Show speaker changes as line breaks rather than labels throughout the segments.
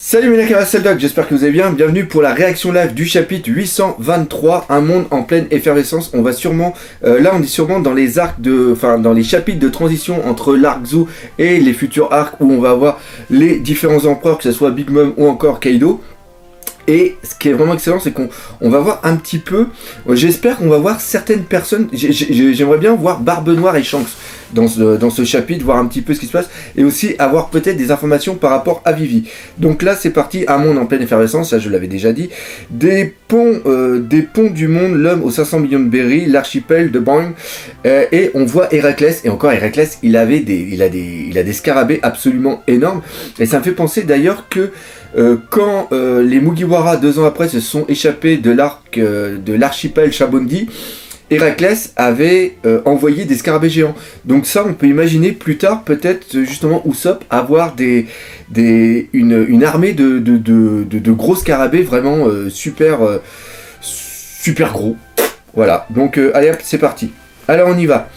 Salut mes Nakamas, c'est le Doc, j'espère que vous allez bien. Bienvenue pour la réaction live du chapitre 823, un monde en pleine effervescence. On va sûrement, là on est sûrement dans les arcs dans les chapitres de transition entre l'arc Zou et les futurs arcs où on va avoir les différents empereurs, que ce soit Big Mom ou encore Kaido. Et ce qui est vraiment excellent, c'est qu'on va voir un petit peu, j'espère qu'on va voir certaines personnes, j'aimerais bien voir Barbe Noire et Shanks dans ce chapitre, voir un petit peu ce qui se passe, et aussi avoir peut-être des informations par rapport à Vivi. Donc là c'est parti, un monde en pleine effervescence, ça je l'avais déjà dit, des ponts du monde, l'homme aux 500 millions de berries, l'archipel de Bang, et on voit Héraclès, et encore Héraclès, il a des scarabées absolument énormes, et ça me fait penser d'ailleurs que quand les Mugiwara 2 ans après se sont échappés de l'archipel Shabondi, Héraclès avait envoyé des scarabées géants. Donc ça, on peut imaginer plus tard, peut-être justement Usopp avoir une armée de gros scarabées vraiment super gros. Voilà, donc allez hop, c'est parti. Alors on y va.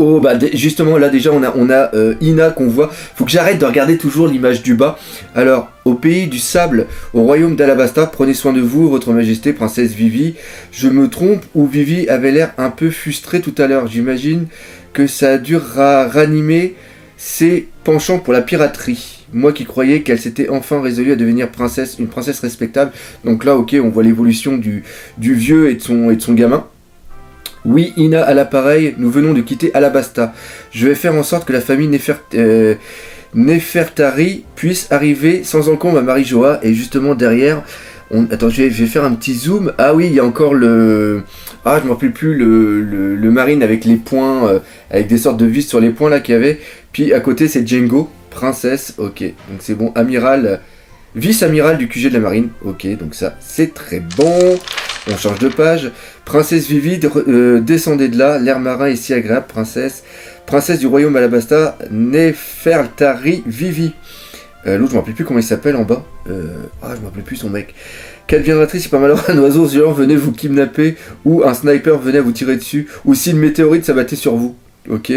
Oh bah justement là déjà on a Ina qu'on voit. Faut que j'arrête de regarder toujours l'image du bas. Alors au pays du sable, au royaume d'Alabasta, prenez soin de vous, votre majesté, princesse Vivi. Je me trompe ou Vivi avait l'air un peu frustrée tout à l'heure. J'imagine que ça a dû ranimer ses penchants pour la piraterie. Moi qui croyais qu'elle s'était enfin résolue à devenir princesse, une princesse respectable. Donc là ok, on voit l'évolution du vieux et de son gamin. Oui, Ina à l'appareil, nous venons de quitter Alabasta. Je vais faire en sorte que la famille Nefertari puisse arriver sans encombre à Marijoa. Et justement derrière, attends, je vais faire un petit zoom. Ah oui, il y a encore le... Ah, je ne me rappelle plus, le marine avec les points, avec des sortes de vis sur les points là qu'il y avait. Puis à côté, c'est Django, princesse, ok. Donc c'est bon, amiral, vice-amiral du QG de la marine. Ok, donc ça, c'est très bon. On change de page. Princesse Vivi, descendez de là. L'air marin est si agréable, princesse. Princesse du royaume Alabasta, Nefertari Vivi. L'autre, je me rappelle plus comment il s'appelle en bas. Je me rappelle plus son mec. Qu'adviendra-t-il si par malheur un oiseau géant venait vous kidnapper, ou un sniper venait vous tirer dessus, ou si une météorite s'abattait sur vous. Ok.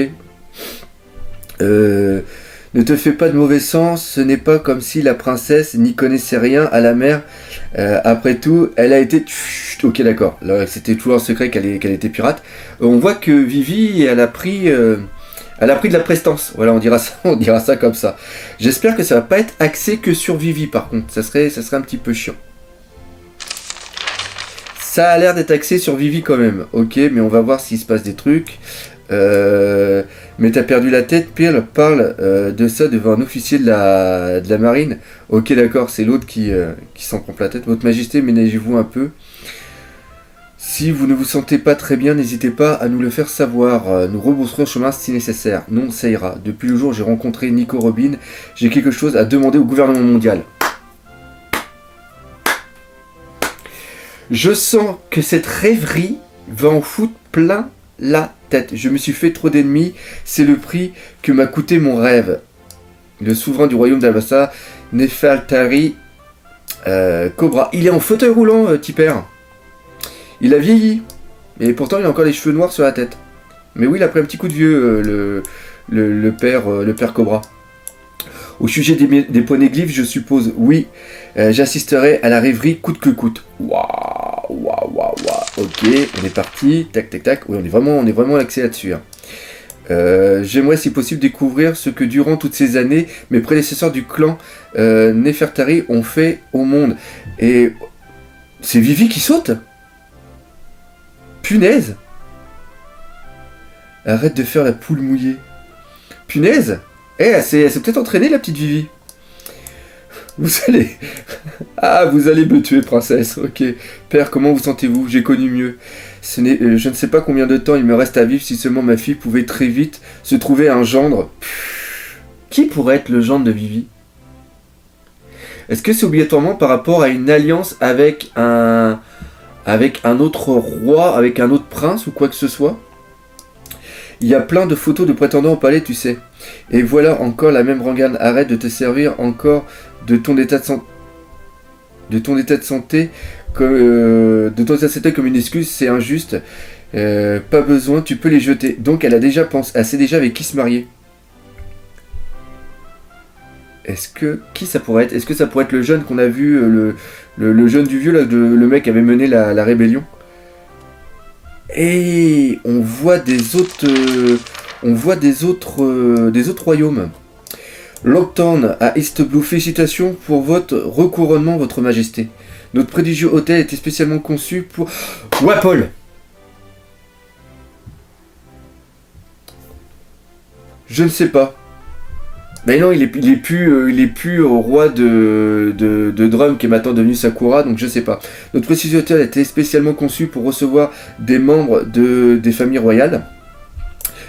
Ne te fais pas de mauvais sens, ce n'est pas comme si la princesse n'y connaissait rien à la mer. Après tout, elle a été... Ok, d'accord. Là, c'était toujours un secret qu'elle était pirate. On voit que Vivi, elle a pris de la prestance. Voilà, on dira ça comme ça. J'espère que ça va pas être axé que sur Vivi, par contre. Ça serait un petit peu chiant. Ça a l'air d'être axé sur Vivi quand même. Ok, mais on va voir s'il se passe des trucs. Mais t'as perdu la tête, Pearl parle de ça devant un officier de la marine. Ok, d'accord, c'est l'autre qui s'en prend la tête. Votre majesté, ménagez-vous un peu. Si vous ne vous sentez pas très bien, n'hésitez pas à nous le faire savoir. Nous rebousserons le chemin si nécessaire. Non, ça ira. Depuis le jour où j'ai rencontré Nico Robin, j'ai quelque chose à demander au gouvernement mondial. Je sens que cette rêverie va en foutre plein la tête. Je me suis fait trop d'ennemis, c'est le prix que m'a coûté mon rêve. Le souverain du royaume d'Alabasta, Nefertari Cobra. Il est en fauteuil roulant, Tipper. Il a vieilli. Et pourtant, il a encore les cheveux noirs sur la tête. Mais oui, il a pris un petit coup de vieux, le père Cobra. Au sujet des poneglyphes, je suppose, oui, j'assisterai à la rêverie coûte que coûte. Waouh. Ok, on est parti. Tac. Oui, on est vraiment axé là-dessus. Hein. J'aimerais, si possible, découvrir ce que durant toutes ces années, mes prédécesseurs du clan Nefertari ont fait au monde. Et c'est Vivi qui saute. Punaise. Arrête de faire la poule mouillée. Punaise. Elle s'est peut-être entraînée, la petite Vivi. Vous allez me tuer, princesse. Ok. Père, comment vous sentez-vous? J'ai connu mieux. Je ne sais pas combien de temps il me reste à vivre si seulement ma fille pouvait très vite se trouver un gendre. Qui pourrait être le gendre de Vivi? Est-ce que c'est obligatoirement par rapport à une alliance avec un autre roi, avec un autre prince ou quoi que ce soit? Il y a plein de photos de prétendants au palais, tu sais. Et voilà encore la même rengaine. Arrête de te servir encore de ton état de santé comme une excuse, c'est injuste. Pas besoin, tu peux les jeter. Donc elle s'est déjà avec qui se marier. Qui ça pourrait être? Est-ce que ça pourrait être le jeune qu'on a vu, le jeune du vieux, là, le mec qui avait mené la rébellion? Et on voit des autres royaumes. Locktown à East Blue, félicitations pour votre recouronnement, votre majesté. Notre prodigieux hôtel était spécialement conçu pour... Wapol. Je ne sais pas. Mais non, il est plus au roi de Drum qui est maintenant devenu Sakura, donc je sais pas. Notre prestigieux hôtel a été spécialement conçu pour recevoir des membres des familles royales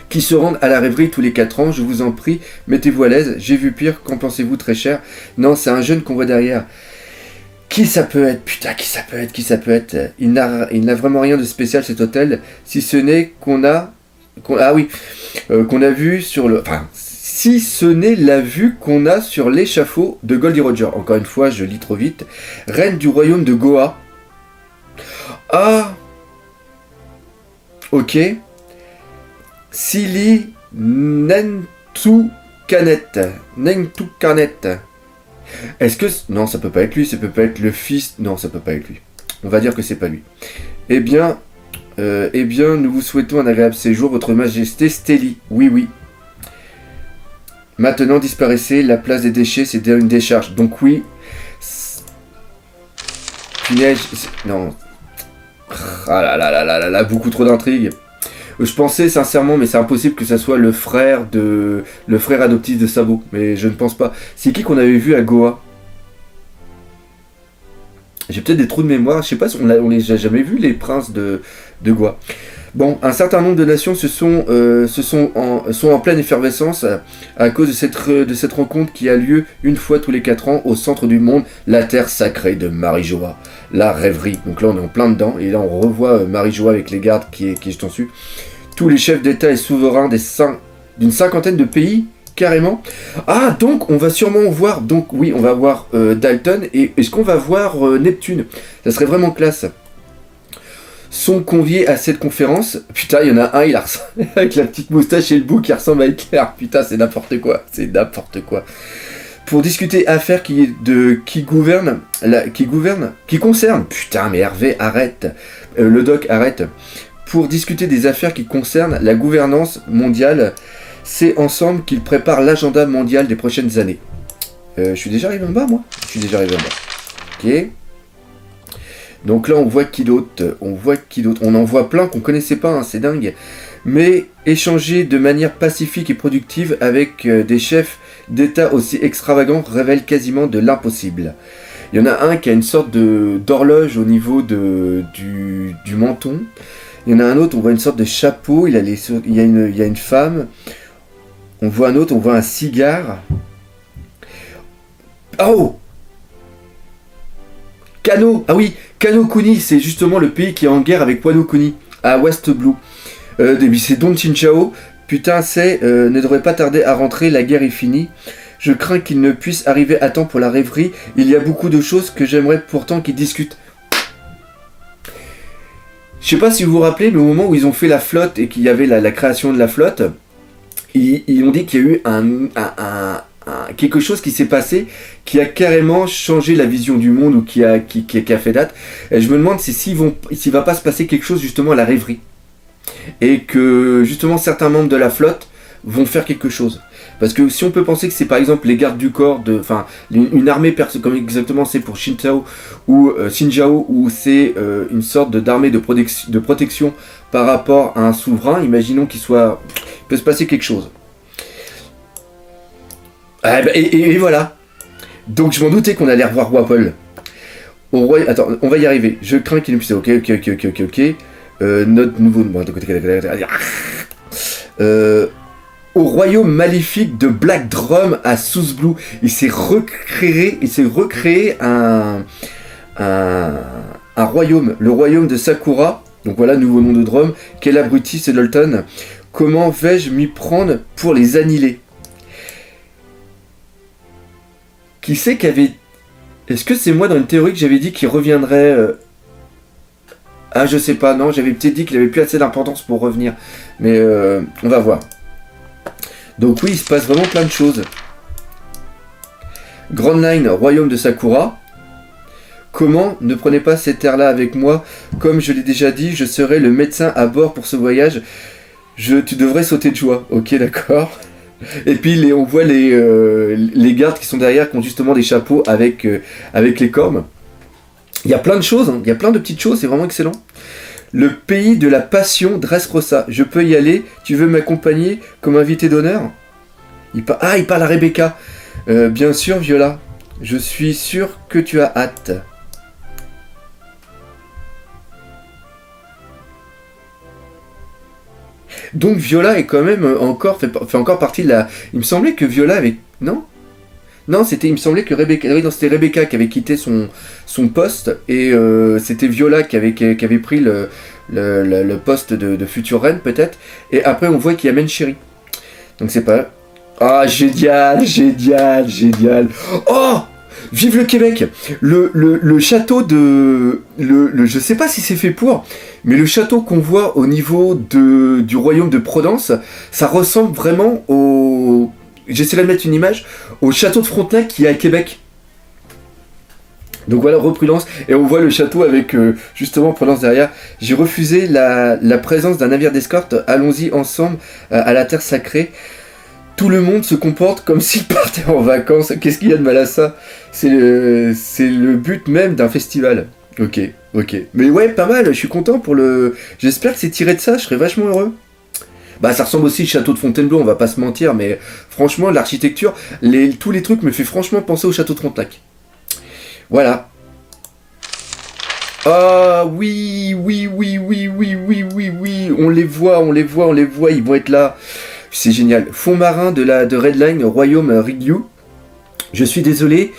qui se rendent à la rêverie tous les 4 ans. Je vous en prie, mettez-vous à l'aise. J'ai vu pire, qu'en pensez-vous, très cher? Non, c'est un jeune qu'on voit derrière. Qui ça peut être? Putain, qui ça peut être? Il n'a vraiment rien de spécial cet hôtel, si ce n'est qu'on a vu sur le... Enfin, si ce n'est la vue qu'on a sur l'échafaud de Goldie Roger. Encore une fois, je lis trop vite. Reine du royaume de Goa. Ah. Ok. Sili Nentukanet. Est-ce que... Non, ça peut pas être lui, ça peut pas être le fils... Non, ça peut pas être lui. On va dire que c'est pas lui. Eh bien, nous vous souhaitons un agréable séjour, votre majesté Stelly. Oui, oui. Maintenant, disparaissez, la place des déchets, c'est une décharge. Donc oui... Punaise... Non... Ah là là là là là là, beaucoup trop d'intrigues. Je pensais sincèrement, mais c'est impossible que ça soit le frère adoptif de Sabo, mais je ne pense pas. C'est qui qu'on avait vu à Goa? J'ai peut-être des trous de mémoire, je sais pas si on les a jamais vus, les princes de Goa. Bon, un certain nombre de nations sont en pleine effervescence à cause de cette rencontre qui a lieu une fois tous les 4 ans au centre du monde, la terre sacrée de Marijoa, la rêverie. Donc là on est en plein dedans, et là on revoit Marijoa avec les gardes qui est dessus. Tous les chefs d'État et souverains d'une cinquantaine de pays, carrément. Ah, donc on va sûrement voir, donc oui, on va voir Dalton, et est-ce qu'on va voir Neptune? Ça serait vraiment classe. Sont conviés à cette conférence. Putain, il y en a un, il a avec la petite moustache et le bout qui ressemble à Hitler. Putain, c'est n'importe quoi. C'est n'importe quoi. Pour discuter affaires qui concernent. Putain, mais Hervé, arrête. Le doc, arrête. Pour discuter des affaires qui concernent la gouvernance mondiale, c'est ensemble qu'ils préparent l'agenda mondial des prochaines années. Je suis déjà arrivé en bas, moi. Je suis déjà arrivé en bas. Ok. Donc là, on voit qui d'autre? On en voit plein qu'on connaissait pas, hein, c'est dingue. Mais échanger de manière pacifique et productive avec des chefs d'État aussi extravagants révèle quasiment de l'impossible. Il y en a un qui a une sorte d'horloge au niveau du menton. Il y en a un autre, on voit une sorte de chapeau. Il y a une femme. On voit un autre, on voit un cigare. Oh! Kano, ah oui, Kano Kuni, c'est justement le pays qui est en guerre avec Wano Kuni, à West Blue. C'est Don Chinchao, putain, ne devrait pas tarder à rentrer, la guerre est finie. Je crains qu'il ne puisse arriver à temps pour la rêverie, il y a beaucoup de choses que j'aimerais pourtant qu'ils discutent. Je sais pas si vous vous rappelez, mais au moment où ils ont fait la flotte et qu'il y avait la création de la flotte, ils ont dit qu'il y a eu quelque chose qui s'est passé qui a carrément changé la vision du monde ou qui a fait date. Et je me demande s'il va pas se passer quelque chose justement à la rêverie et que justement certains membres de la flotte vont faire quelque chose. Parce que si on peut penser que c'est par exemple les gardes du corps, une armée comme exactement c'est pour Shinjao ou Shinjao, où c'est une sorte d'armée de protection par rapport à un souverain, imaginons il peut se passer quelque chose. Et voilà. Donc je m'en doutais qu'on allait revoir Wapol. Attends, on va y arriver. Je crains qu'il ne puisse... Ok. Notre nouveau... Au royaume maléfique de Black Drum à South Blue. Il s'est recréé un royaume. Le royaume de Sakura. Donc voilà, nouveau nom de Drum. Quel abruti, c'est Dalton. Comment vais-je m'y prendre pour les annihiler? Qui c'est qui avait... Est-ce que c'est moi dans une théorie que j'avais dit qu'il reviendrait Ah, je sais pas, non, j'avais peut-être dit qu'il avait plus assez d'importance pour revenir. Mais on va voir. Donc oui, il se passe vraiment plein de choses. Grand Line, royaume de Sakura. Comment? Ne prenez pas cette terre-là avec moi. Comme je l'ai déjà dit, je serai le médecin à bord pour ce voyage. Tu devrais sauter de joie. Ok, d'accord. Et puis on voit les gardes qui sont derrière, qui ont justement des chapeaux avec les cornes. Il y a plein de choses, hein. Il y a plein de petites choses, c'est vraiment excellent. Le pays de la passion, Dressrosa. Je peux y aller? Tu veux m'accompagner comme invité d'honneur? Il parle à Rebecca. Bien sûr, Viola. Je suis sûr que tu as hâte. Donc Viola est quand même fait encore partie de la... Il me semblait que Viola avait... Non, il me semblait que Rebecca... Oui, non, c'était Rebecca qui avait quitté son poste, et c'était Viola qui avait pris le poste de future reine, peut-être. Et après, on voit qu'il amène Chéri. Donc c'est pas... Ah, génial. Oh, vive le Québec. Le château de... je sais pas si c'est fait pour... Mais le château qu'on voit au niveau du royaume de Provence, ça ressemble vraiment au... J'essaierai de mettre une image au château de Frontenac qui est à Québec. Donc voilà, Reprudence. Et on voit le château avec justement Prudence derrière. J'ai refusé la présence d'un navire d'escorte. Allons-y ensemble à la terre sacrée. Tout le monde se comporte comme s'il partait en vacances. Qu'est-ce qu'il y a de mal à ça? C'est le but même d'un festival. Ok. Mais ouais, pas mal, je suis content pour le... J'espère que c'est tiré de ça, je serais vachement heureux. Bah ça ressemble aussi au château de Fontainebleau, on va pas se mentir, mais franchement, l'architecture, tous les trucs me fait franchement penser au château de Frontenac. Voilà. Ah oui, on les voit, ils vont être là. C'est génial. Fond marin de Redline, royaume Rigyu. Je suis désolé...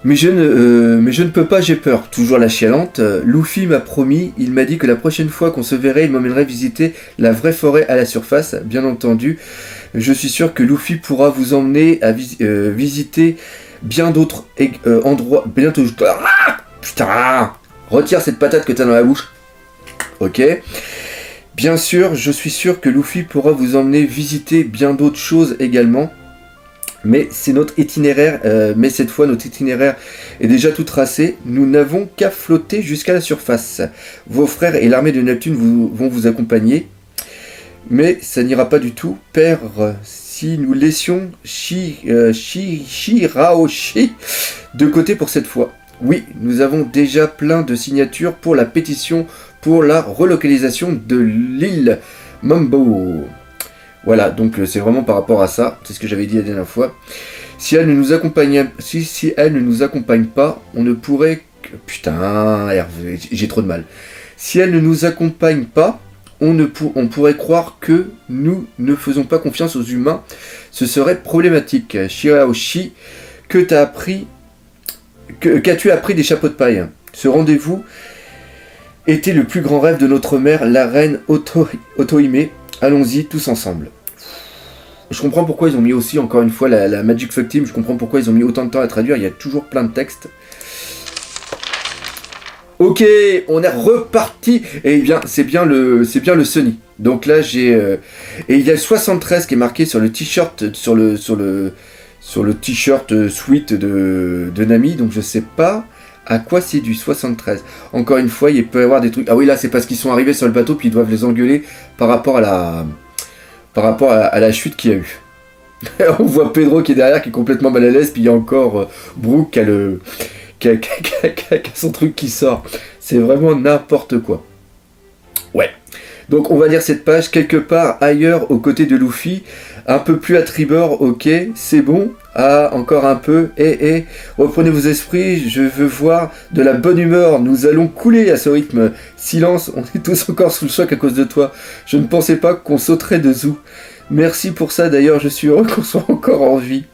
Mais je ne peux pas, j'ai peur. Toujours la chialante. Luffy m'a promis, il m'a dit que la prochaine fois qu'on se verrait, il m'emmènerait visiter la vraie forêt à la surface, bien entendu. Je suis sûr que Luffy pourra vous emmener à visiter bien d'autres endroits. Bientôt. Ah, putain! Retire cette patate que t'as dans la bouche. Ok. Bien sûr, je suis sûr que Luffy pourra vous emmener visiter bien d'autres choses également. Mais c'est notre itinéraire, mais cette fois notre itinéraire est déjà tout tracé. Nous n'avons qu'à flotter jusqu'à la surface. Vos frères et l'armée de Neptune vont vous accompagner. Mais ça n'ira pas du tout, père, si nous laissions Shirahoshi de côté pour cette fois. Oui, nous avons déjà plein de signatures pour la pétition pour la relocalisation de l'île Mambo. Voilà, donc c'est vraiment par rapport à ça, c'est ce que j'avais dit la dernière fois. Si elle ne nous accompagne, si elle ne nous accompagne pas, on ne pourrait que... Putain, Hervé, j'ai trop de mal. Si elle ne nous accompagne pas, on pourrait croire que nous ne faisons pas confiance aux humains. Ce serait problématique. Shirahoshi, qu'as-tu appris des chapeaux de paille? Ce rendez-vous était le plus grand rêve de notre mère, la reine Otohime. Allons-y tous ensemble. Je comprends pourquoi ils ont mis aussi, encore une fois, la Magic Fuck Team. Je comprends pourquoi ils ont mis autant de temps à traduire. Il y a toujours plein de textes. Ok, on est reparti. Et bien, c'est bien le Sunny. Donc là, j'ai... et il y a le 73 qui est marqué sur le t-shirt, sur le t-shirt suite de Nami. Donc je sais pas à quoi c'est du 73. Encore une fois, il peut y avoir des trucs... Ah oui, là, c'est parce qu'ils sont arrivés sur le bateau, puis ils doivent les engueuler par rapport à la chute qu'il y a eu. On voit Pedro qui est derrière, qui est complètement mal à l'aise, puis il y a encore Brooke qui a son truc qui sort. C'est vraiment n'importe quoi. Ouais. Donc on va lire cette page quelque part ailleurs aux côtés de Luffy, un peu plus à tribord, ok, c'est bon. Ah, encore un peu, reprenez vos esprits, je veux voir de la bonne humeur, nous allons couler à ce rythme. Silence, on est tous encore sous le choc à cause de toi. Je ne pensais pas qu'on sauterait de Zou. Merci pour ça d'ailleurs, je suis heureux qu'on soit encore en vie.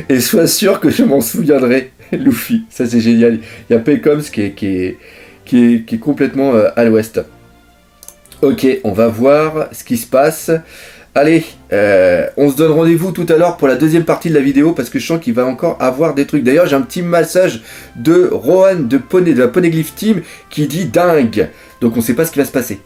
Et sois sûr que je m'en souviendrai, Luffy, ça c'est génial. Il y a Paycoms qui est complètement à l'ouest. Ok, on va voir ce qui se passe. Allez, on se donne rendez-vous tout à l'heure pour la deuxième partie de la vidéo parce que je sens qu'il va encore avoir des trucs. D'ailleurs, j'ai un petit message de Rohan de la Poneglyph Team qui dit dingue. Donc on sait pas ce qui va se passer.